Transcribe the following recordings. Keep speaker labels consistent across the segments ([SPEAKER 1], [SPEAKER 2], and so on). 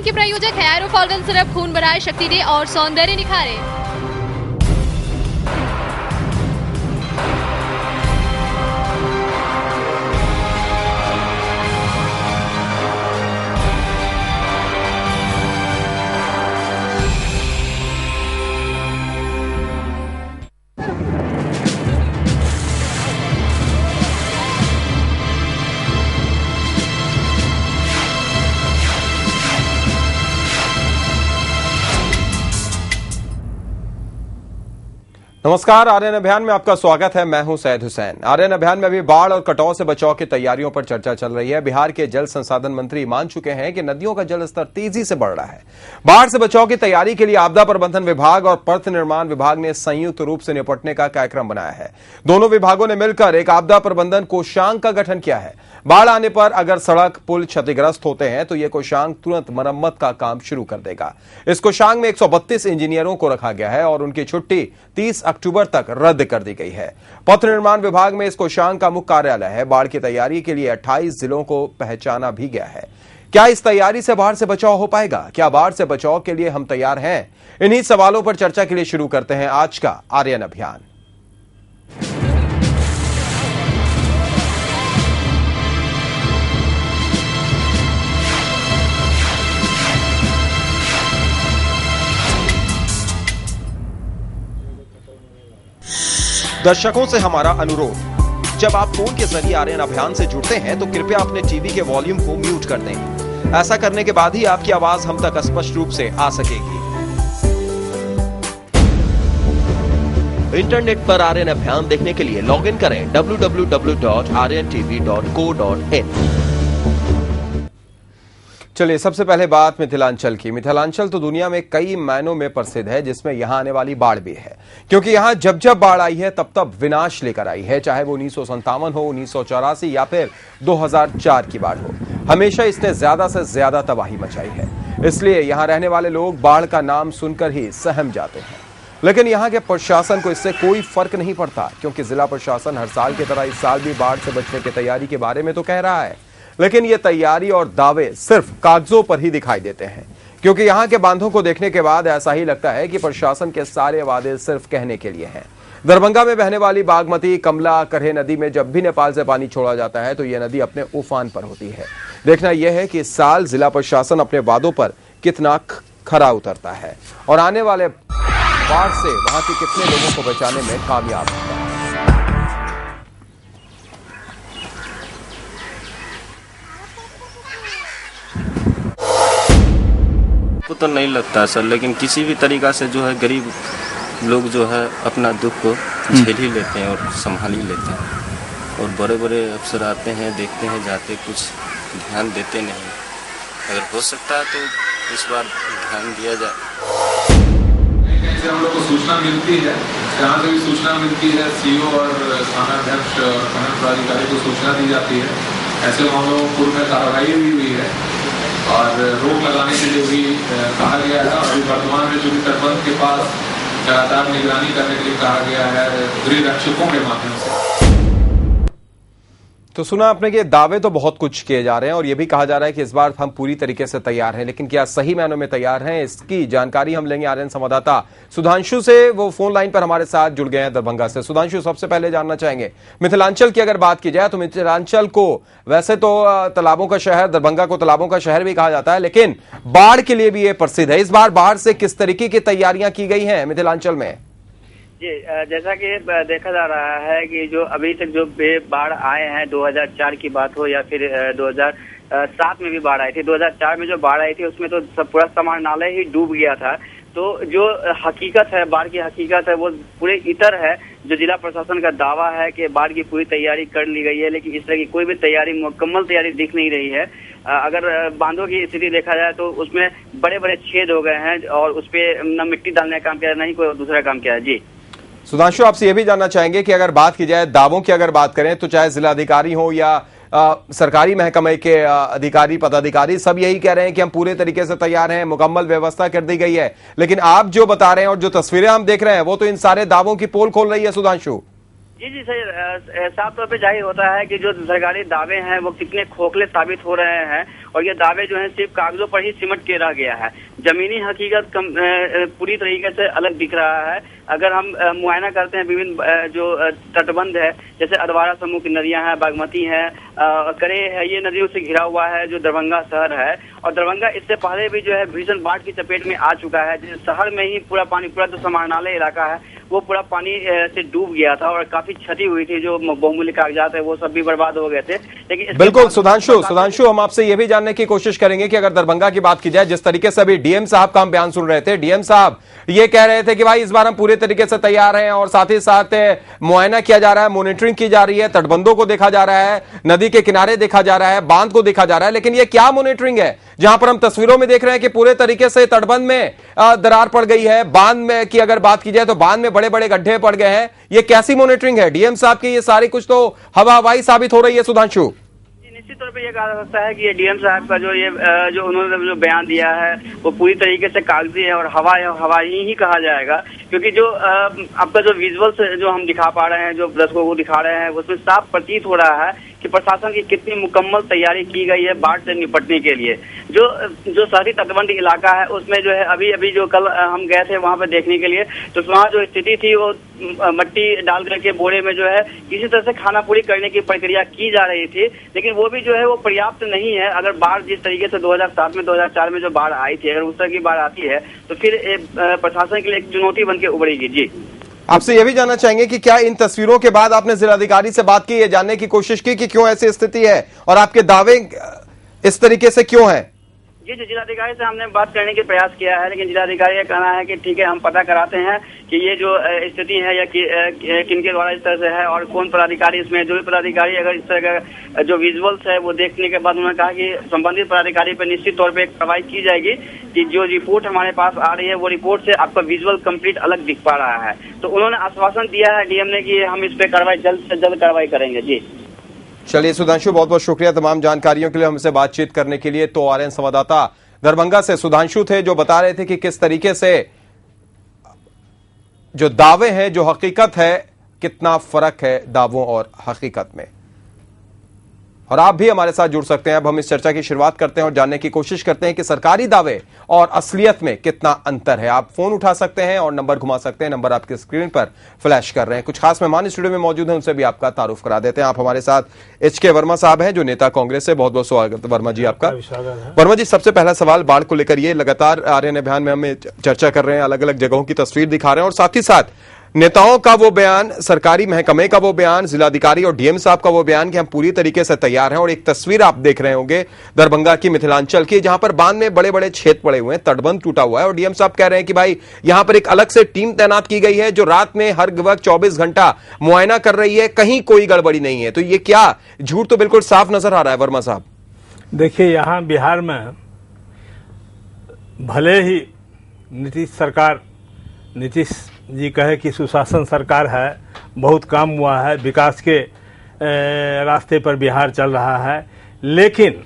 [SPEAKER 1] के प्रायोजक है एरोफॉल्गन सिरप, खून बढ़ाए, शक्ति दे और सौंदर्य निखारे।
[SPEAKER 2] नमस्कार, आर्यन अभियान में आपका स्वागत है। मैं हूं सैयद हुसैन। आर्यन अभियान में अभी बाढ़ और कटाव से बचाव की तैयारियों पर चर्चा चल रही है। बिहार के जल संसाधन मंत्री मान चुके हैं कि नदियों का जलस्तर तेजी से बढ़ रहा है। बाढ़ से बचाव की तैयारी के लिए आपदा प्रबंधन विभाग और पथ निर्माण विभाग ने संयुक्त रूप से निपटने का कार्यक्रम बनाया है। दोनों विभागों ने मिलकर एक आपदा प्रबंधन कोषांग का गठन किया है। बाढ़ आने पर अगर सड़क पुल क्षतिग्रस्त होते हैं तो यह कोषांग तुरंत मरम्मत का काम शुरू कर देगा। इस कोषांग में 132 इंजीनियरों को रखा गया है और उनकी छुट्टी 30 अक्टूबर तक रद्द कर दी गई है। पथ निर्माण विभाग में इस कोषांग का मुख्य कार्यालय है। बाढ़ की तैयारी के लिए 28 जिलों को पहचाना भी गया है। क्या इस तैयारी से बाढ़ से बचाव हो पाएगा? क्या बाढ़ से बचाव के लिए हम तैयार हैं? इन्हीं सवालों पर चर्चा के लिए शुरू करते हैं आज का आर्यन अभियान। दर्शकों से हमारा अनुरोध, जब आप फोन के जरिए आर्यन अभियान से जुड़ते हैं तो कृपया अपने टीवी के वॉल्यूम को म्यूट कर दें। ऐसा करने के बाद ही आपकी आवाज हम तक स्पष्ट रूप से आ सकेगी। इंटरनेट पर आर्यन अभियान देखने के लिए लॉग इन करें www.aryan.tv.co.in। चलिए, सबसे पहले बात मिथिलांचल की। मिथिलांचल तो दुनिया में कई मायनों में प्रसिद्ध है, जिसमें यहां आने वाली बाढ़ भी है, क्योंकि यहां जब जब बाढ़ आई है तब तब विनाश लेकर आई है। चाहे वो 1957 हो, 1984 या फिर 2004 की बाढ़ हो, हमेशा इसने ज्यादा से ज्यादा तबाही मचाई है। इसलिए यहां रहने वाले लोग बाढ़ का नाम सुनकर ही सहम जाते हैं। लेकिन यहां के प्रशासन को इससे कोई फर्क नहीं पड़ता, क्योंकि जिला प्रशासन हर साल की तरह इस साल भी बाढ़ से बचने की तैयारी के बारे में तो कह रहा है, लेकिन ये तैयारी और दावे सिर्फ कागजों पर ही दिखाई देते हैं। क्योंकि यहां के बांधों को देखने के बाद ऐसा ही लगता है कि प्रशासन के सारे वादे सिर्फ कहने के लिए हैं। दरभंगा में बहने वाली बागमती, कमला, करहे नदी में जब भी नेपाल से पानी छोड़ा जाता है तो यह नदी अपने उफान पर होती है। देखना यह है कि इस साल जिला प्रशासन अपने वादों पर कितना खरा उतरता है और आने वाले बाढ़ से वहां के कितने लोगों को बचाने में कामयाब होता है।
[SPEAKER 3] को तो नहीं लगता है सर, लेकिन किसी भी तरीका से जो है गरीब लोग जो है अपना दुख को झेल ही लेते हैं और संभाल ही लेते हैं। और बड़े बड़े अफसर आते हैं, देखते हैं, जाते, कुछ ध्यान देते नहीं। अगर हो सकता है तो इस बार ध्यान दिया जाए।
[SPEAKER 4] से हम लोग को सूचना मिलती है, जहाँ से भी सूचना मिलती है सीओ और थानाध्यक्ष और थाना पदाधिकारी को सूचना दी जाती है। ऐसे मामलों में पूर्व में कार्रवाई भी हुई है और रोक लगाने के लिए भी कहा गया है। और वर्तमान में जो भी तटबंध के पास लगातार निगरानी करने के लिए कहा गया है गृह रक्षकों के माध्यम से।
[SPEAKER 2] तो सुना आपने कि दावे तो बहुत कुछ किए जा रहे हैं और यह भी कहा जा रहा है कि इस बार हम पूरी तरीके से तैयार हैं, लेकिन क्या सही मायनों में तैयार हैं, इसकी जानकारी हम लेंगे आर्यन संवाददाता सुधांशु से। वो फोन लाइन पर हमारे साथ जुड़ गए हैं दरभंगा से। सुधांशु, सबसे पहले जानना चाहेंगे, मिथिलांचल की अगर बात की जाए तो मिथिलांचल को वैसे तो तालाबों का शहर, दरभंगा को तालाबों का शहर भी कहा जाता है, लेकिन बाढ़ के लिए भी ये प्रसिद्ध है। इस बार बाढ़ से किस तरीके की तैयारियां की गई हैं मिथिलांचल में?
[SPEAKER 5] जी, जैसा कि देखा जा रहा है कि जो अभी तक जो बाढ़ आए हैं, 2004 की बात हो या फिर 2007 में भी बाढ़ आई थी। 2004 में जो बाढ़ आई थी उसमें तो सब पूरा समाहरणालय ही डूब गया था। तो जो हकीकत है, बाढ़ की हकीकत है, वो पूरे इतर है। जो जिला प्रशासन का दावा है कि बाढ़ की पूरी तैयारी कर ली गई है, लेकिन इस तरह की कोई भी तैयारी, मुकम्मल तैयारी दिख नहीं रही है। अगर बांधों की स्थिति देखा जाए तो उसमें बड़े बड़े छेद हो गए हैं और उस पर न मिट्टी डालने का काम किया, न ही कोई दूसरा काम किया है। जी
[SPEAKER 2] सुधांशु, आपसे यह भी जानना चाहेंगे कि अगर बात की जाए दावों की, अगर बात करें तो चाहे जिलाधिकारी हो या सरकारी महकमे के अधिकारी, पदाधिकारी, सब यही कह रहे हैं कि हम पूरे तरीके से तैयार हैं, मुकम्मल व्यवस्था कर दी गई है। लेकिन आप जो बता रहे हैं और जो तस्वीरें हम देख रहे हैं वो तो इन सारे दावों की पोल खोल रही है। सुधांशु,
[SPEAKER 5] जी जी सर, साफ तौर पे जाहिर होता है कि जो सरकारी दावे हैं वो कितने खोखले साबित हो रहे हैं और ये दावे जो हैं सिर्फ कागजों पर ही सिमट के रह गया है। जमीनी हकीकत पूरी तरीके से अलग दिख रहा है। अगर हम मुआयना करते हैं विभिन्न जो तटबंध है, जैसे अधवारा समूह की नदियां हैं, बागमती है, करे है, ये नदियों से घिरा हुआ है जो दरभंगा शहर है। और दरभंगा इससे पहले भी जो है भीषण बाढ़ की चपेट में आ चुका है। जिस शहर में ही पूरा पानी, पूरा जो समाहरणालय इलाका है वो पूरा पानी से डूब गया था और काफी क्षति हुई थी। जो बहुमूल्य कागजात है वो सब भी बर्बाद हो गए थे। लेकिन
[SPEAKER 2] बिल्कुल सुधांशु, हम आपसे यह भी जानने की कोशिश करेंगे कि अगर दरभंगा की बात की जाए, जिस तरीके से अभी डीएम साहब का हम बयान सुन रहे थे, डीएम साहब ये कह रहे थे कि भाई इस बार हम पूरे तरीके से तैयार हैं और साथ ही साथ मुआयना किया जा रहा है, मॉनिटरिंग की जा रही है, तटबंधों को देखा जा रहा है, नदी के किनारे देखा जा रहा है, बांध को देखा जा रहा है। लेकिन ये क्या मॉनिटरिंग है जहां पर हम तस्वीरों में देख रहे हैं कि पूरे तरीके से तटबंध में दरार पड़ गई है, बांध में की अगर बात की जाए तो बांध में बड़े बड़े गड्ढे पड़ गए हैं। ये कैसी मॉनिटरिंग है डीएम साहब की? ये सारी कुछ तो हवाई साबित हो रही है सुधांशु।
[SPEAKER 5] निश्चित तौर पे ये कहा जा सकता है कि ये डीएम साहब का जो उन्होंने जो बयान दिया है वो पूरी तरीके से कागजी है और हवाई ही कहा जाएगा। क्योंकि जो आपका जो विजुअल्स जो हम दिखा पा रहे हैं, जो दर्शकों को दिखा रहे हैं, उसमें साफ प्रतीत हो रहा है कि प्रशासन की कितनी मुकम्मल तैयारी की गई है बाढ़ से निपटने के लिए। जो शहरी तटबंध इलाका है उसमें जो है अभी जो कल हम गए थे वहां पर देखने के लिए, तो वहां जो स्थिति थी वो मट्टी डाल करके बोरे में जो है किसी तरह से खाना पूरी करने की प्रक्रिया की जा रही थी। लेकिन वो भी जो है वो पर्याप्त नहीं है। अगर बाढ़ जिस तरीके से 2007 में 2004 में जो बाढ़ आई थी, अगर उस तरह की बाढ़ आती है तो फिर प्रशासन के लिए एक चुनौती बन के उभरेगी। जी,
[SPEAKER 2] आपसे यह भी जानना चाहेंगे कि क्या इन तस्वीरों के बाद आपने जिलाधिकारी से बात की, ये जानने की कोशिश की कि क्यों ऐसी स्थिति है और आपके दावे इस तरीके से क्यों हैं?
[SPEAKER 5] जी, जिलाधिकारी से हमने बात करने का प्रयास किया है, लेकिन जिलाधिकारी का कहना है कि ठीक है, हम पता कराते हैं कि ये जो स्थिति है या किनके द्वारा इस तरह से है और कौन पदाधिकारी इसमें। जो भी पदाधिकारी अगर इस तरह का जो विजुअल्स है वो देखने के बाद उन्होंने कहा कि संबंधित पदाधिकारी पर निश्चित तौर पर कार्रवाई की जाएगी। कि जो रिपोर्ट हमारे पास आ रही है वो रिपोर्ट से आपका विजुअल कंप्लीट अलग दिख पा रहा है। तो उन्होंने आश्वासन दिया है डीएम ने कि हम इस पर कार्रवाई जल्द से जल्द कार्रवाई करेंगे। जी,
[SPEAKER 2] चलिए सुधांशु, बहुत बहुत शुक्रिया तमाम जानकारियों के लिए, हमसे बातचीत करने के लिए। तो आरएन संवाददाता दरभंगा से सुधांशु थे जो बता रहे थे कि किस तरीके से जो दावे हैं, जो हकीकत है, कितना फर्क है दावों और हकीकत में। और आप भी हमारे साथ जुड़ सकते हैं। अब हम इस चर्चा की शुरुआत करते हैं और जानने की कोशिश करते हैं कि सरकारी दावे और असलियत में कितना अंतर है। आप फोन उठा सकते हैं और नंबर घुमा सकते हैं। नंबर आपके स्क्रीन पर फ्लैश कर रहे हैं। कुछ खास मेहमान स्टूडियो में मौजूद हैं, उनसे भी आपका तारुफ करा देते हैं। आप हमारे साथ एच.के. वर्मा साहब हैं जो नेता कांग्रेस से। बहुत बहुत स्वागत वर्मा जी आपका। वर्मा जी, सबसे पहला सवाल बाढ़ को लेकर, ये लगातार आर्यन अभियान में हमें चर्चा कर रहे हैं, अलग अलग जगहों की तस्वीर दिखा रहे हैं और साथ ही साथ नेताओं का वो बयान, सरकारी महकमे का वो बयान, जिलाधिकारी और डीएम साहब का वो बयान कि हम पूरी तरीके से तैयार हैं। और एक तस्वीर आप देख रहे होंगे दरभंगा की, मिथिलांचल की, जहां पर बांध में बड़े बड़े छेद पड़े हुए हैं, तटबंध टूटा हुआ है और डीएम साहब कह रहे हैं कि भाई यहां पर एक अलग से टीम तैनात की गई है जो रात में हर वक्त 24 घंटा मुआयना कर रही है, कहीं कोई गड़बड़ी नहीं है। तो ये क्या झूठ तो बिल्कुल साफ नजर आ रहा है वर्मा साहब।
[SPEAKER 6] देखिए, यहां बिहार में भले ही नीतीश जी कहे कि सुशासन सरकार है, बहुत काम हुआ है, विकास के रास्ते पर बिहार चल रहा है, लेकिन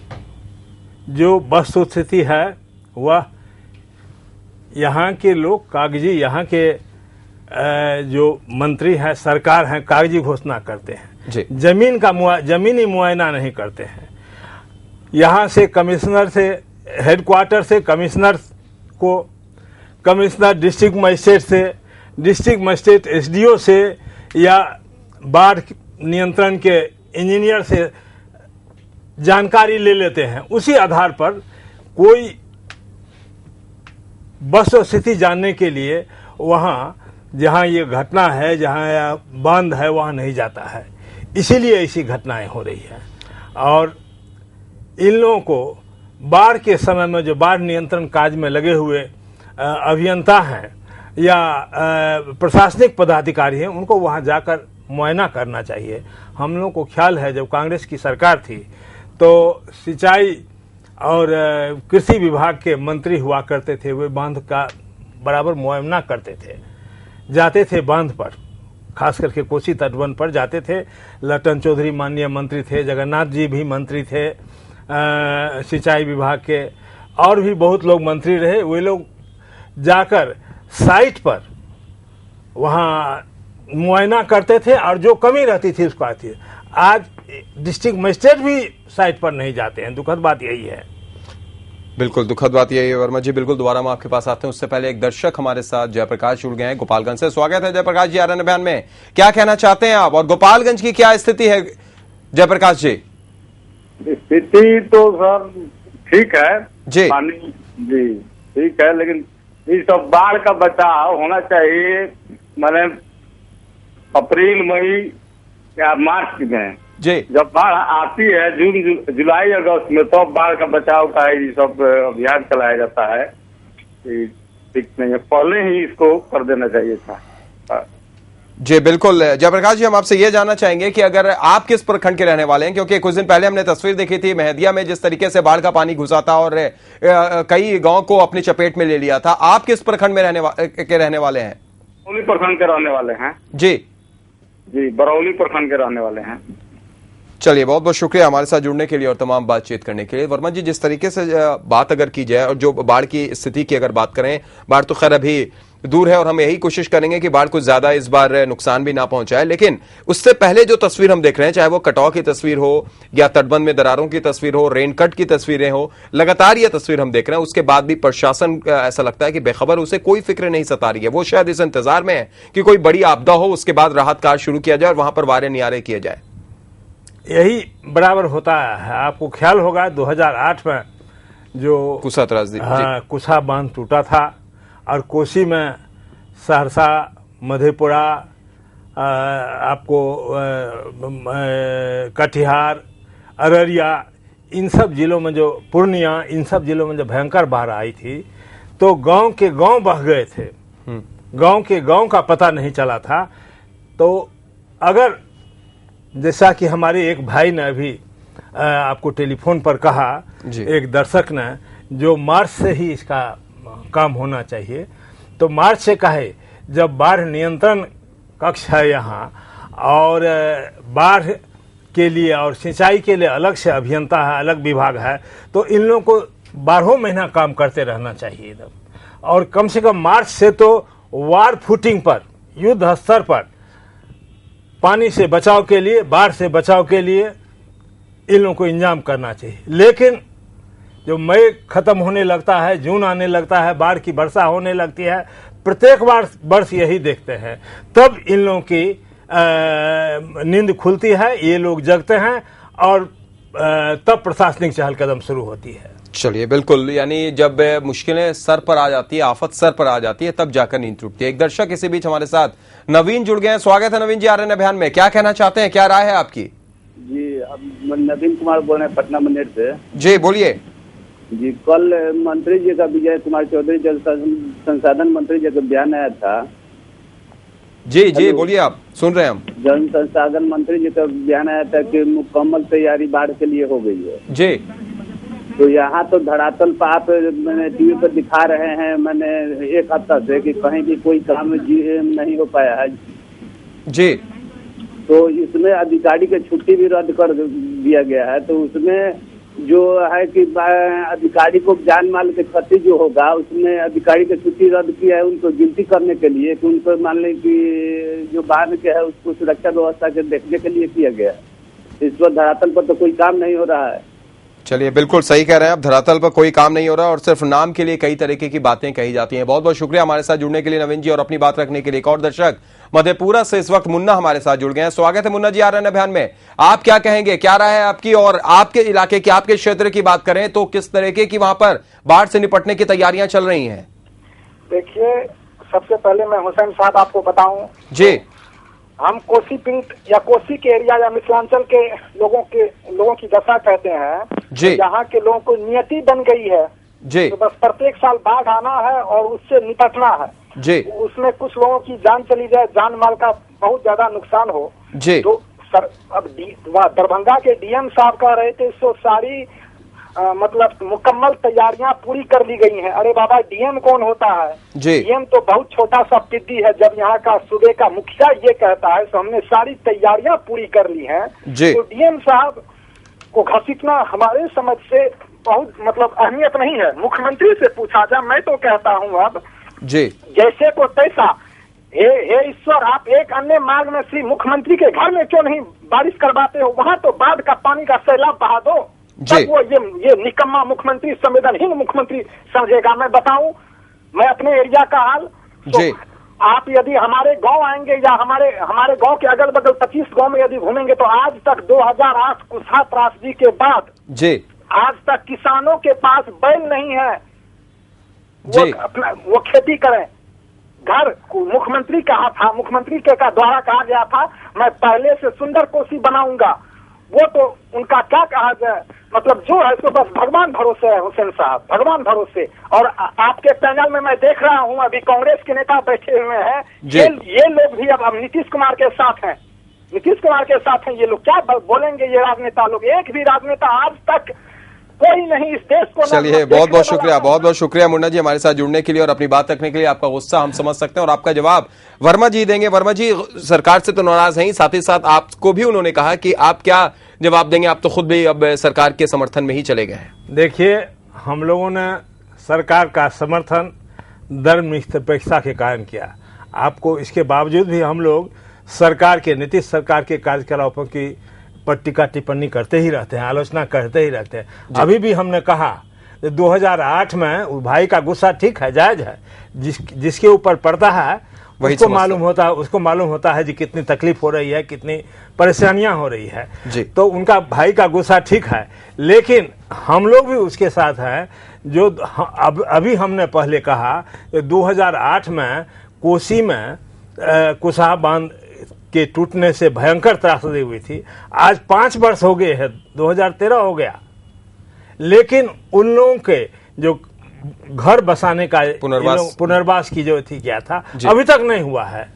[SPEAKER 6] जो वस्तुस्थिति है वह यहाँ के लोग कागजी, यहाँ के जो मंत्री हैं, सरकार हैं, कागजी घोषणा करते हैं
[SPEAKER 2] जी।
[SPEAKER 6] जमीनी मुआयना नहीं करते हैं। यहाँ से कमिश्नर से, हेडक्वार्टर से कमिश्नर को, कमिश्नर डिस्ट्रिक्ट मजिस्ट्रेट से, डिस्ट्रिक्ट मजिस्ट्रेट एसडीओ से या बाढ़ नियंत्रण के इंजीनियर से जानकारी ले लेते हैं। उसी आधार पर कोई वस्तुस्थिति जानने के लिए वहाँ जहाँ ये घटना है, जहाँ बांध है, वहाँ नहीं जाता है। इसीलिए ऐसी घटनाएं हो रही हैं। और इन लोगों को बाढ़ के समय में जो बाढ़ नियंत्रण कार्य में लगे हुए अभियंता हैं या प्रशासनिक पदाधिकारी हैं, उनको वहां जाकर मुआयना करना चाहिए। हम लोगों को ख्याल है जब कांग्रेस की सरकार थी तो सिंचाई और कृषि विभाग के मंत्री हुआ करते थे, वे बांध का बराबर मुआयना करते थे, जाते थे बांध पर, खास करके कोसी तटबंध पर जाते थे। लटन चौधरी माननीय मंत्री थे, जगन्नाथ जी भी मंत्री थे सिंचाई विभाग के, और भी बहुत लोग मंत्री रहे। वे लोग जाकर साइट पर वहाँ मुआयना करते थे और जो कमी रहती थी उसको आती थी। आज डिस्ट्रिक्ट मजिस्ट्रेट भी साइट पर नहीं जाते हैं। दुखद बात यही है।
[SPEAKER 2] बिल्कुल दुखद बात यही है वर्मा जी। बिल्कुल दोबारा हम आपके पास आते हैं, उससे पहले एक दर्शक हमारे साथ जयप्रकाश जुड़ गए हैं गोपालगंज से। स्वागत है जयप्रकाश जी आरएन अभियान में। क्या कहना चाहते हैं आप और गोपालगंज की क्या स्थिति है जयप्रकाश जी?
[SPEAKER 7] स्थिति तो सर ठीक है
[SPEAKER 2] जी
[SPEAKER 7] पानी जी ठीक है, लेकिन ये सब बाढ़ का बचाव होना चाहिए। मैंने अप्रैल मई या मार्च में
[SPEAKER 2] जी
[SPEAKER 7] जब बाढ़ आती है, जून जुलाई अगस्त में, तो बाढ़ का बचाव का ये सब अभियान चलाया जाता है। ठीक नहीं है, पहले ही इसको कर देना चाहिए था।
[SPEAKER 2] जी बिल्कुल जयप्रकाश जी, हम आपसे ये जानना चाहेंगे कि अगर आप किस प्रखंड के रहने वाले हैं, क्योंकि कुछ दिन पहले हमने तस्वीर देखी थी मेहदिया में जिस तरीके से बाढ़ का पानी घुसा था और कई गांव को अपनी चपेट में ले लिया था। आप किस प्रखंड में रहने वाले हैं?
[SPEAKER 7] बरौली प्रखंड के रहने वाले हैं जी, बरौली प्रखंड के रहने वाले हैं।
[SPEAKER 2] चलिए बहुत बहुत शुक्रिया हमारे साथ जुड़ने के लिए और तमाम बातचीत करने के लिए। वर्मा जी, जिस तरीके से बात अगर की जाए और जो बाढ़ की स्थिति की अगर बात करें, बाढ़ तो खैर अभी दूर है और हम यही कोशिश करेंगे कि बाढ़ को ज्यादा इस बार नुकसान भी ना पहुंचाए, लेकिन उससे पहले जो तस्वीर हम देख रहे हैं, चाहे वो कटाव की तस्वीर हो या तटबंध में दरारों की तस्वीर हो, रेनकट की तस्वीरें हो, लगातार ये तस्वीर हम देख रहे हैं। उसके बाद भी प्रशासन ऐसा लगता है कि बेखबर, उसे कोई फिक्र नहीं सता रही है। वो शायद इस इंतजार में है कि कोई बड़ी आपदा हो, उसके बाद राहत कार्य शुरू किया जाए और वहां पर वारे नियारे किए जाए।
[SPEAKER 6] यही बराबर होता है। आपको ख्याल होगा 2008 में जो
[SPEAKER 2] कुसा त्रासदी,
[SPEAKER 6] कुसा बांध टूटा था और कोसी में सहरसा, मधेपुरा, आपको कटिहार, अररिया, इन सब जिलों में जो पूर्णिया, इन सब जिलों में जो भयंकर बाढ़ आई थी तो गांव के गांव बह गए थे। गांव के गांव का पता नहीं चला था। तो अगर जैसा कि हमारे एक भाई ने अभी आपको टेलीफोन पर कहा, एक दर्शक ने, जो मार्च से ही इसका काम होना चाहिए, तो मार्च से कहे जब बाढ़ नियंत्रण कक्ष है यहाँ और बाढ़ के लिए और सिंचाई के लिए अलग से अभियंता है, अलग विभाग है, तो इन लोगों को 12 महीना काम करते रहना चाहिए एकदम। और कम से कम मार्च से तो वार फुटिंग पर, युद्ध स्तर पर पानी से बचाव के लिए, बाढ़ से बचाव के लिए इन लोगों को इंतजाम करना चाहिए। लेकिन जो मई खत्म होने लगता है, जून आने लगता है, बाढ़ की वर्षा होने लगती है, प्रत्येक वर्ष यही देखते हैं, तब इन लोगों की नींद खुलती है, ये लोग जगते हैं और तब प्रशासनिक चहलकदम शुरू होती है।
[SPEAKER 2] चलिए बिल्कुल, यानी जब मुश्किलें सर पर आ जाती है, आफत सर पर आ जाती है, तब जाकर नींद टूटती है। एक दर्शक इसी बीच हमारे साथ नवीन जुड़ गए हैं। स्वागत है नवीन जी आरएन अभियान में। क्या कहना चाहते हैं, क्या राय है आपकी?
[SPEAKER 8] जी, अब नवीन कुमार बोल रहे हैं पटना मंदिर से।
[SPEAKER 2] जी बोलिए।
[SPEAKER 8] जी, कल मंत्री जी का, विजय कुमार चौधरी जल संसाधन मंत्री जी का बयान आया था।
[SPEAKER 2] जी बोलिए, आप सुन रहे हैं हम।
[SPEAKER 8] जल संसाधन मंत्री जी का बयान आया था कि मुकम्मल तैयारी बाढ़ के लिए हो गई है
[SPEAKER 2] जी।
[SPEAKER 8] तो यहाँ तो धरातल पर आप मैंने टीवी पर दिखा रहे हैं, मैंने एक हफ्ता से, कि कहीं भी कोई काम नहीं हो पाया है
[SPEAKER 2] जी।
[SPEAKER 8] तो इसमें अधिकारी की छुट्टी भी रद्द कर दिया गया है। तो उसमें जो है कि अधिकारी को जान माल के क्षति जो होगा, उसमें अधिकारी की छुट्टी रद्द किया है उनको गिनती करने के लिए, कि उनको मान लें कि जो बाढ़ के है उसको सुरक्षा व्यवस्था के देखने के लिए किया गया है। इस वक्त धरातल पर तो कोई काम नहीं हो रहा है।
[SPEAKER 2] चलिए बिल्कुल सही कह रहे हैं आप, धरातल पर कोई काम नहीं हो रहा और सिर्फ नाम के लिए कई तरीके की बातें कही जाती हैं। बहुत बहुत शुक्रिया हमारे साथ जुड़ने के लिए नवीन जी और अपनी बात रखने के लिए। एक और दर्शक मधेपुरा से इस वक्त मुन्ना हमारे साथ जुड़ गए हैं। स्वागत है मुन्ना जी आरएन अभियान में। आप क्या कहेंगे, क्या राय है आपकी? और आपके इलाके की, आपके क्षेत्र की बात करें तो किस तरीके की वहां पर बाढ़ से निपटने की तैयारियां चल रही हैं?
[SPEAKER 9] देखिए, सबसे पहले मैं हुसैन साहब आपको बताऊं
[SPEAKER 2] जी,
[SPEAKER 9] हम कोसी पिंक या कोसी के एरिया या मिथिलांचल के लोगों की दशा कहते हैं जी। यहाँ के लोगों को नियति बन गई है जी, तो बस प्रत्येक साल बाढ़ आना है और उससे निपटना है जी। उसमें कुछ लोगों की जान चली जाए, जान माल का बहुत ज्यादा नुकसान हो जी। तो अब दरभंगा के डीएम साहब कह रहे थे इसको सारी मतलब मुकम्मल तैयारियां पूरी कर ली गई हैं। अरे बाबा, डीएम कौन होता है? डीएम तो बहुत छोटा सा पिद्दी है। जब यहाँ का सूबे का मुखिया ये कहता है तो हमने सारी तैयारियां पूरी कर ली हैं, तो डीएम साहब को घसीटना हमारे समझ से बहुत मतलब अहमियत नहीं है। मुख्यमंत्री से पूछा जाए, मैं तो कहता हूँ अब जी, जैसे को तैसा हे ईश्वर, आप एक अन्य मार्ग में श्री मुख्यमंत्री के घर में क्यों नहीं बारिश करवाते हो? वहाँ तो बाढ़ का पानी का सैलाब बहा दो, तब वो ये निकम्मा मुख्यमंत्री, संवेदनहीन मुख्यमंत्री समझेगा। मैं बताऊं, मैं अपने एरिया का हाल, तो आप यदि हमारे गांव आएंगे या हमारे गांव के अगल बगल 25 गांव में यदि घूमेंगे तो आज तक 2008 कुशा त्रासदी के बाद आज तक किसानों के पास बैल नहीं है वो खेती करें। घर मुख्यमंत्री कहा था, मुख्यमंत्री के द्वारा कहा गया था मैं पहले से सुंदर कोसी बनाऊंगा, वो तो उनका क्या कहा जाए, मतलब जो है सो बस भगवान भरोसे है हुसैन साहब, भगवान भरोसे। और आपके पैनल में मैं देख रहा हूँ अभी कांग्रेस के नेता बैठे हुए हैं, ये लोग भी अब नीतीश कुमार के साथ हैं, नीतीश कुमार के साथ हैं ये लोग। क्या बोलेंगे ये राजनेता लोग? एक भी राजनेता आज तक कोई नहीं इस देश को।
[SPEAKER 2] चलिए, बहुत बहुत शुक्रिया मुन्ना जी हमारे साथ जुड़ने के लिए और अपनी बात रखने के लिए। आपका गुस्सा हम समझ सकते हैं और आपका जवाब वर्मा जी देंगे। वर्मा जी सरकार से तो नाराज हैं ही, साथ ही साथ आपको भी उन्होंने कहा कि आप क्या जवाब देंगे, आप तो खुद भी अब सरकार के समर्थन में ही चले गए हैं।
[SPEAKER 6] देखिए, हम लोगों ने सरकार का समर्थन धर्मनिरपेक्षता के कारण किया। आपको इसके बावजूद भी हम लोग सरकार के, नीतीश सरकार के कार्यकलापों की पर टीका टिप्पणी करते ही रहते हैं, आलोचना करते ही रहते हैं। अभी भी हमने कहा 2008 में भाई का गुस्सा ठीक है, जायज है, जिसके ऊपर पड़ता है उसको मालूम होता है जी कितनी तकलीफ हो रही है, कितनी परेशानियां हो रही है, तो उनका भाई का गुस्सा ठीक है। लेकिन हम लोग भी उसके साथ हैं जो अभी हमने पहले कहा 2008 में कोसी में कुशा बांध के टूटने से भयंकर त्रासदी हुई थी। आज 5 वर्ष हो गए हैं, 2013 हो गया, लेकिन उन लोगों के जो घर बसाने का पुनर्वास की जो थी क्या था अभी तक नहीं हुआ है।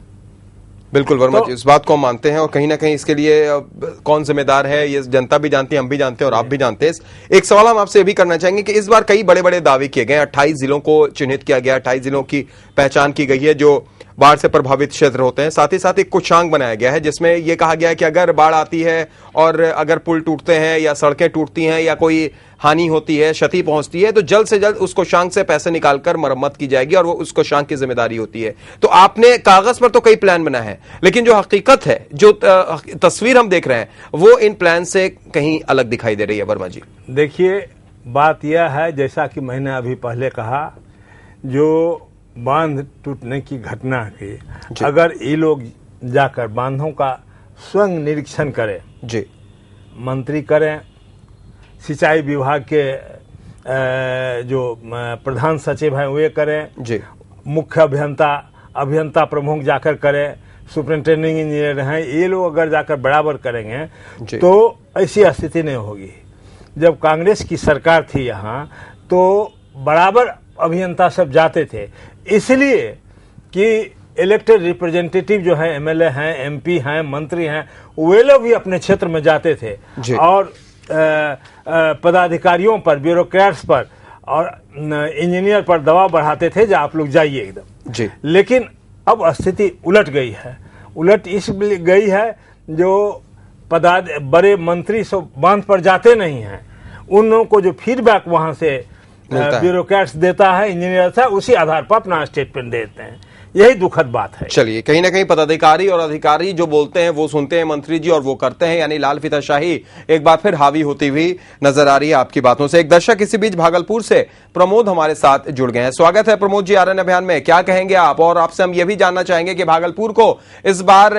[SPEAKER 2] बिल्कुल वर्मा जी, इस बात को हम मानते हैं और कहीं ना कहीं इसके लिए कौन जिम्मेदार है ये जनता भी जानती है, हम भी जानते हैं और आप भी जानते हैं। एक सवाल हम आपसे ये भी करना चाहेंगे कि इस बार कई बड़े बड़े दावे किए गए, 28 जिलों को चिन्हित किया गया, 28 जिलों की पहचान की गई है जो बाढ़ से प्रभावित क्षेत्र होते हैं। साथ ही साथ एक कुचांक बनाया गया है जिसमें यह कहा गया है कि अगर बाढ़ आती है और अगर पुल टूटते हैं या सड़कें टूटती हैं या कोई हानि होती है, क्षति पहुंचती है, तो जल्द से जल्द उस कोषांक से पैसे निकालकर मरम्मत की जाएगी और वो उस कोषांक की जिम्मेदारी होती है। तो आपने कागज पर तो कई प्लान बनाए हैं, लेकिन जो हकीकत है, जो तस्वीर हम देख रहे हैं, वो इन प्लान से कहीं अलग दिखाई दे रही है। वर्मा जी
[SPEAKER 6] देखिए, बात यह है जैसा कि मैंने अभी पहले कहा, जो बांध टूटने की घटना की, अगर ये लोग जाकर बांधों का स्वयं निरीक्षण करें, मंत्री करें, सिंचाई विभाग के जो प्रधान सचिव हैं वे करें, मुख्य अभियंता प्रमुख जाकर करें, सुपरिंटेंडिंग इंजीनियर हैं, ये लोग अगर जाकर बराबर करेंगे तो ऐसी स्थिति नहीं होगी। जब कांग्रेस की सरकार थी यहाँ तो बराबर अभियंता सब जाते थे, इसलिए कि इलेक्टेड रिप्रेजेंटेटिव जो है, एमएलए हैं, एमपी हैं, मंत्री हैं, वे लोग भी अपने क्षेत्र में जाते थे और पदाधिकारियों पर, ब्यूरोक्रेट्स पर और इंजीनियर पर दबाव बढ़ाते थे जो आप लोग जाइए एकदम। लेकिन अब स्थिति उलट गई है। उलट इस गई है जो बड़े मंत्री सब बांध पर जाते नहीं हैं, उन लोगों को जो फीडबैक वहां से ब्यूरोक्रेट्स देता है, इंजीनियर था, उसी आधार पर अपना स्टेटमेंट देते हैं। यही दुखद बात है।
[SPEAKER 2] चलिए, कहीं ना कहीं पदाधिकारी और अधिकारी जो बोलते हैं वो सुनते हैं मंत्री जी और वो करते हैं, यानी लाल फीताशाही एक बार फिर हावी होती हुई नजर आ रही है आपकी बातों से। एक दर्शक इसी बीच भागलपुर से प्रमोद हमारे साथ जुड़ गए हैं। स्वागत है प्रमोद जी आरएन अभियान में, क्या कहेंगे आप? और आपसे हम ये भी जानना चाहेंगे कि भागलपुर को इस बार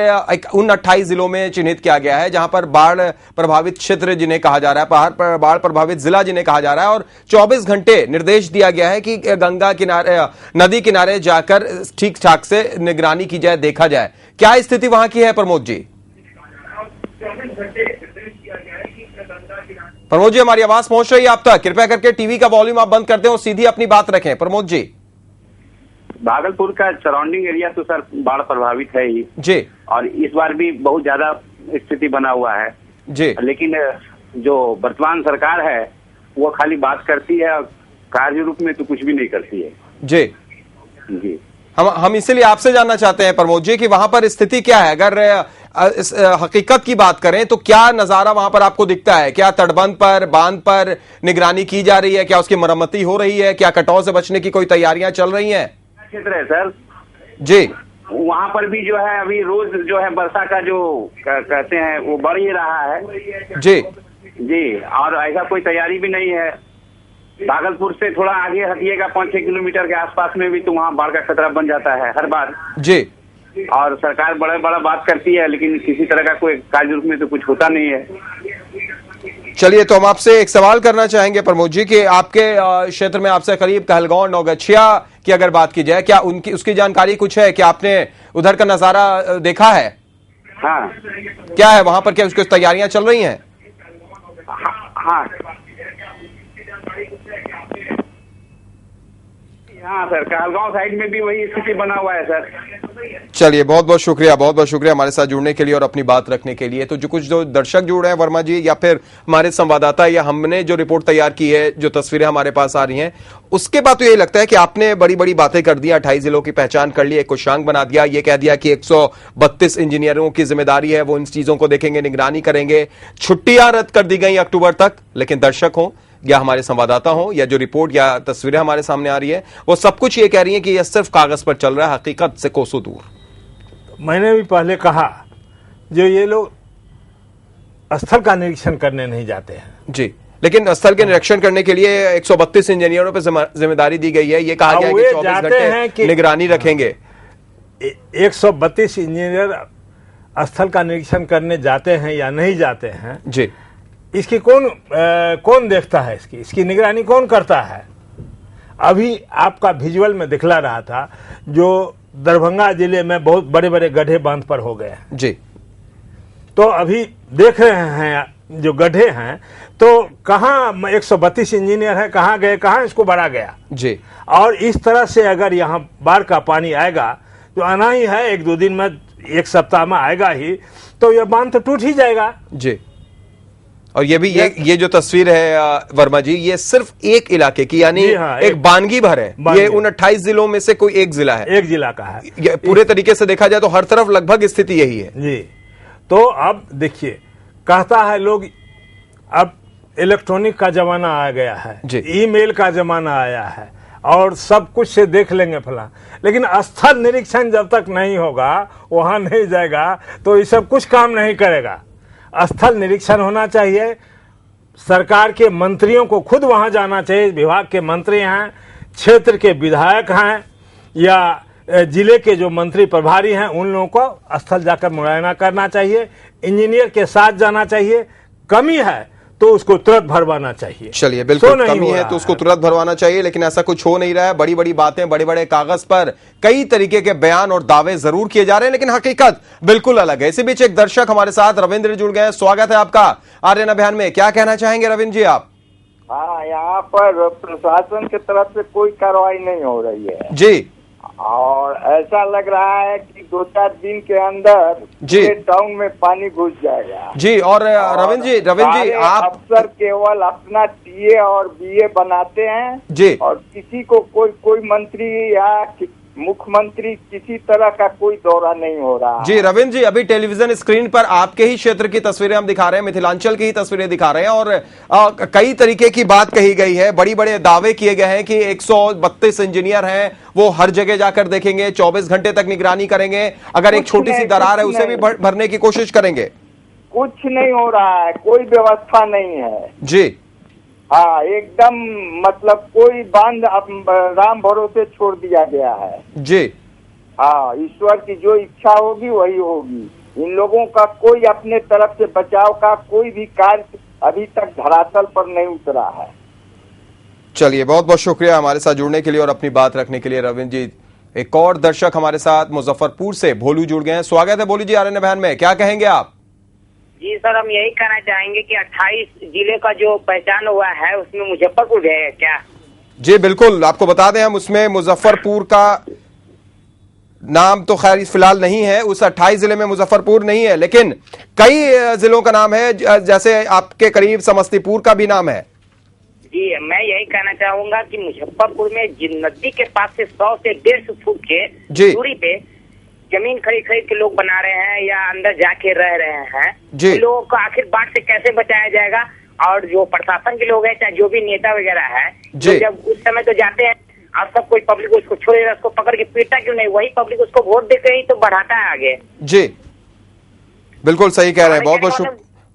[SPEAKER 2] उन 28 जिलों में चिन्हित किया गया है जहां पर बाढ़ प्रभावित क्षेत्र जिन्हें कहा जा रहा है, बाढ़ प्रभावित जिला जिन्हें कहा जा रहा है, और 24 घंटे निर्देश दिया गया है कि गंगा किनारे, नदी किनारे जाकर ठीक ठाक से निगरानी की जाए, देखा जाए। क्या स्थिति वहां की है प्रमोद जी? प्रमोद जी, हमारी आवाज पहुंच रही है आप तक? कृपया करके टीवी का वॉल्यूम आप बंद करते हो, सीधी अपनी बात रखें। प्रमोद जी,
[SPEAKER 10] भागलपुर का सराउंडिंग एरिया तो सर बाढ़ प्रभावित है ही जी, और इस बार भी बहुत ज्यादा स्थिति बना हुआ है जी। लेकिन जो वर्तमान सरकार है वो खाली बात करती है, कार्य रूप में तो कुछ भी नहीं करती है
[SPEAKER 2] जी।
[SPEAKER 10] जी,
[SPEAKER 2] हम इसीलिए आपसे जानना चाहते हैं प्रमोद जी कि वहां पर स्थिति क्या है। अगर इस हकीकत की बात करें तो क्या नजारा वहां पर आपको दिखता है? क्या तटबंध पर, बांध पर निगरानी की जा रही है? क्या उसकी मरम्मती हो रही है? क्या कटाव से बचने की कोई तैयारियां चल रही हैं?
[SPEAKER 10] क्षेत्र है सर
[SPEAKER 2] जी,
[SPEAKER 10] वहाँ पर भी जो है अभी रोज जो है वर्षा का जो कहते हैं वो बढ़ ही रहा है।
[SPEAKER 2] जी
[SPEAKER 10] जी, और ऐसा कोई तैयारी भी नहीं है। भागलपुर से थोड़ा आगे हटिएगा 5-6 किलोमीटर के आसपास में भी तो वहाँ बाढ़ का खतरा बन जाता है हर बार।
[SPEAKER 2] जी,
[SPEAKER 10] और सरकार बड़ा बात करती है लेकिन किसी तरह का कोई कार्य रूप में तो कुछ होता नहीं है।
[SPEAKER 2] चलिए, तो हम आपसे एक सवाल करना चाहेंगे प्रमोद जी कि आपके क्षेत्र में आपसे करीब कहलगांव नौगछिया की अगर बात की जाए, क्या उसकी जानकारी कुछ है? क्या आपने उधर का नजारा देखा है?
[SPEAKER 10] हाँ।
[SPEAKER 2] क्या है वहां पर, क्या उसकी तैयारियां चल रही हैं?
[SPEAKER 10] हाँ हाँ सर, कहलगांव साइड में भी वही स्थिति बना हुआ है सर।
[SPEAKER 2] चलिए, बहुत बहुत शुक्रिया हमारे साथ जुड़ने के लिए और अपनी बात रखने के लिए। तो जो दर्शक जुड़ रहे हैं वर्मा जी, या फिर हमारे संवाददाता, या हमने जो रिपोर्ट तैयार की है, जो तस्वीरें हमारे पास आ रही हैं, उसके बाद तो यही लगता है कि आपने बड़ी बड़ी बातें कर दी, 28 जिलों की पहचान कर ली, एक कोषांग बना दिया, ये कह दिया कि 132 इंजीनियरों की जिम्मेदारी है, वो इन चीजों को देखेंगे, निगरानी करेंगे। छुट्टियां रद्द कर दी गई अक्टूबर तक, लेकिन दर्शक हो या हमारे संवाददाता हो या जो रिपोर्ट या तस्वीरें हमारे सामने आ रही है, वो सब कुछ ये कह रही है कि यह सिर्फ कागज पर चल रहा है, हकीकत से कोसों दूर।
[SPEAKER 6] मैंने भी पहले कहा, जो ये लोग स्थल का निरीक्षण करने नहीं जाते हैं।
[SPEAKER 2] जी, लेकिन स्थल के निरीक्षण करने के लिए 132 इंजीनियरों पर जिम्मेदारी दी गई है। ये कहा गया है कि 24 घंटे निगरानी रखेंगे।
[SPEAKER 6] 132 इंजीनियर स्थल का निरीक्षण करने जाते हैं या नहीं जाते हैं
[SPEAKER 2] जी,
[SPEAKER 6] इसकी कौन देखता है? इसकी निगरानी कौन करता है? अभी आपका विजुअल में दिखला रहा था, जो दरभंगा जिले में बहुत बड़े बड़े गड्ढे बांध पर हो गए हैं
[SPEAKER 2] जी।
[SPEAKER 6] तो अभी देख रहे हैं जो गड्ढे हैं, तो कहाँ 132 इंजीनियर है, कहाँ गए, कहाँ इसको भरा गया
[SPEAKER 2] जी।
[SPEAKER 6] और इस तरह से अगर यहाँ बाढ़ का पानी आएगा तो आना ही है, 1-2 दिन में, 1 सप्ताह में आएगा ही, तो यह बांध तो टूट ही जाएगा
[SPEAKER 2] जी। और ये भी ये जो तस्वीर है वर्मा जी, ये सिर्फ एक इलाके की, यानी हाँ, एक बानगी भर है। ये उन 28 जिलों में से कोई एक जिला है,
[SPEAKER 6] एक जिला का है।
[SPEAKER 2] ये पूरे तरीके से देखा जाए तो हर तरफ लगभग स्थिति यही है
[SPEAKER 6] जी। तो अब देखिए, कहता है लोग अब इलेक्ट्रॉनिक का जमाना आ गया है, ईमेल का जमाना आया है और सब कुछ से देख लेंगे फला, लेकिन स्थल निरीक्षण जब तक नहीं होगा, वहां नहीं जाएगा, तो ये सब कुछ काम नहीं करेगा। स्थल निरीक्षण होना चाहिए, सरकार के मंत्रियों को खुद वहां जाना चाहिए, विभाग के मंत्री हैं, क्षेत्र के विधायक हैं या जिले के जो मंत्री प्रभारी हैं, उन लोगों को स्थल जाकर मुआयना करना चाहिए, इंजीनियर के साथ जाना चाहिए। कमी है तो उसको तुरंत भरवाना चाहिए।
[SPEAKER 2] चलिए, बिल्कुल कमी है तो उसको तुरंत भरवाना चाहिए, लेकिन ऐसा कुछ हो नहीं रहा है। बड़ी बड़ी बातें, बड़े बड़े कागज पर कई तरीके के बयान और दावे जरूर किए जा रहे हैं, लेकिन हकीकत बिल्कुल अलग है। इसी बीच एक दर्शक हमारे साथ रविंद्र जुड़ गए। स्वागत है आपका आर्यन अभियान में। क्या कहना चाहेंगे रविंद्र जी आप?
[SPEAKER 11] हाँ, यहाँ पर प्रशासन की तरफ से कोई कार्रवाई नहीं हो रही है
[SPEAKER 2] जी,
[SPEAKER 11] और ऐसा लग रहा है कि 2-4 दिन के अंदर
[SPEAKER 2] जी
[SPEAKER 11] टाउन में पानी घुस जाएगा
[SPEAKER 2] जी। और रविंद्र जी आप
[SPEAKER 11] अफसर केवल अपना टीए और बीए बनाते हैं
[SPEAKER 2] जी,
[SPEAKER 11] और किसी को कोई मंत्री या मुख्यमंत्री किसी तरह का कोई दौरा नहीं हो रहा
[SPEAKER 2] जी। रविंद्र जी, अभी टेलीविजन स्क्रीन पर आपके ही क्षेत्र की तस्वीरें हम दिखा रहे हैं, मिथिलांचल की ही तस्वीरें दिखा रहे हैं, और कई तरीके की बात कही गई है, बड़ी बड़े दावे किए गए हैं कि 132 इंजीनियर हैं, वो हर जगह जाकर देखेंगे, 24 घंटे तक निगरानी करेंगे, अगर एक छोटी सी दरार है उसे भी भरने की कोशिश करेंगे।
[SPEAKER 11] कुछ नहीं हो रहा है, कोई व्यवस्था नहीं है
[SPEAKER 2] जी।
[SPEAKER 11] हाँ, एकदम मतलब कोई बांध राम भरोसे छोड़ दिया गया है
[SPEAKER 2] जी।
[SPEAKER 11] हाँ, ईश्वर की जो इच्छा होगी वही होगी। इन लोगों का कोई अपने तरफ से बचाव का कोई भी कार्य अभी तक धरातल पर नहीं उतरा है।
[SPEAKER 2] चलिए, बहुत बहुत शुक्रिया हमारे साथ जुड़ने के लिए और अपनी बात रखने के लिए रविंद्र जी। एक और दर्शक हमारे साथ मुजफ्फरपुर से भोलू जुड़ गए हैं। स्वागत है भोलू जी आर्यन अभियान में। क्या कहेंगे आप?
[SPEAKER 12] जी सर, हम यही कहना चाहेंगे कि 28 जिले का जो पहचान हुआ है उसमें मुजफ्फरपुर भी है क्या?
[SPEAKER 2] जी बिल्कुल, आपको बता दें हम उसमें मुजफ्फरपुर का नाम तो खैर फिलहाल नहीं है, उस 28 जिले में मुजफ्फरपुर नहीं है, लेकिन कई जिलों का नाम है, जैसे आपके करीब समस्तीपुर का भी नाम है।
[SPEAKER 12] जी, मैं यही कहना चाहूंगा कि मुजफ्फरपुर में नदी के पास से 100 से 150 फुट के दूरी पे जमीन खरीद के लोग बना रहे हैं या अंदर जाके रह रहे हैं। तो लोगों को आखिर बाढ़ से कैसे बचाया जाएगा? और जो प्रशासन के लोग हैं, चाहे जो भी नेता वगैरह है, तो जब उस समय तो जाते हैं, आज तक कोई पब्लिक उसको छोड़ेगा, उसको पकड़ के पीटा क्यों नहीं? वही पब्लिक उसको वोट देते ही तो बढ़ाता है आगे।
[SPEAKER 2] जी बिल्कुल सही कह रहे हैं।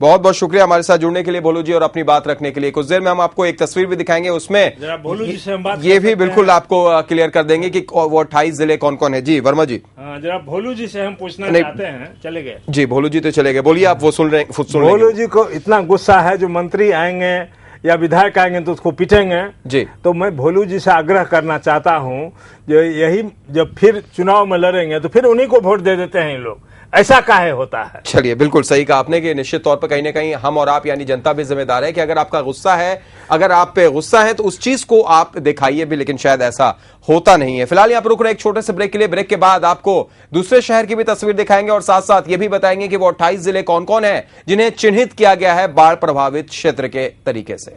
[SPEAKER 2] बहुत बहुत शुक्रिया हमारे साथ जुड़ने के लिए भोलू जी और अपनी बात रखने के लिए। कुछ देर में हम आपको एक तस्वीर भी दिखाएंगे, उसमें
[SPEAKER 6] भोलू जी से हम बात
[SPEAKER 2] ये भी बिल्कुल आपको क्लियर कर देंगे कि वो 28 जिले कौन कौन है। जी वर्मा जी।
[SPEAKER 6] जरा भोलू जी से हम पूछना चाहते हैं। चले गए
[SPEAKER 2] जी, भोलू जी तो चले गए, बोलिए आप। वो सुन रहे हैं।
[SPEAKER 6] भोलू जी को इतना गुस्सा है, जो मंत्री आएंगे या विधायक आएंगे तो उसको पीटेंगे
[SPEAKER 2] जी।
[SPEAKER 6] तो मैं भोलू जी से आग्रह करना चाहता हूं, जो यही जब फिर चुनाव में लड़ेंगे तो फिर उन्हीं को वोट दे देते हैं लोग, ऐसा काहे होता है?
[SPEAKER 2] चलिए बिल्कुल सही कहा आपने कि निश्चित तौर पर कहीं ना कहीं हम और आप यानी जनता भी जिम्मेदार है कि अगर आपका गुस्सा है, अगर आप पे गुस्सा है तो उस चीज को आप दिखाइए भी, लेकिन शायद ऐसा होता नहीं है। फिलहाल यहां पर रुक रहे एक छोटे से ब्रेक के लिए। ब्रेक के बाद आपको दूसरे शहर की भी तस्वीर दिखाएंगे और साथ साथ ये भी बताएंगे कि वो 28 जिले कौन कौन है जिन्हें चिन्हित किया गया है बाढ़ प्रभावित क्षेत्र के तरीके से।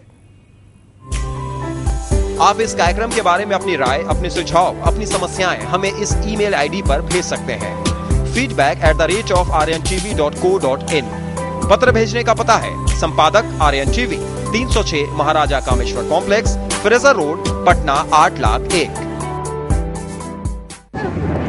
[SPEAKER 2] आप इस कार्यक्रम के बारे में अपनी राय, अपने सुझाव, अपनी समस्याएं हमें इस ईमेल आईडी पर भेज सकते हैं feedback@rntv.co.in। पत्र भेजने का पता है संपादक RNTV, 306 Maharaja Kameshwar complex, Fraser road, Patna 8,01,000।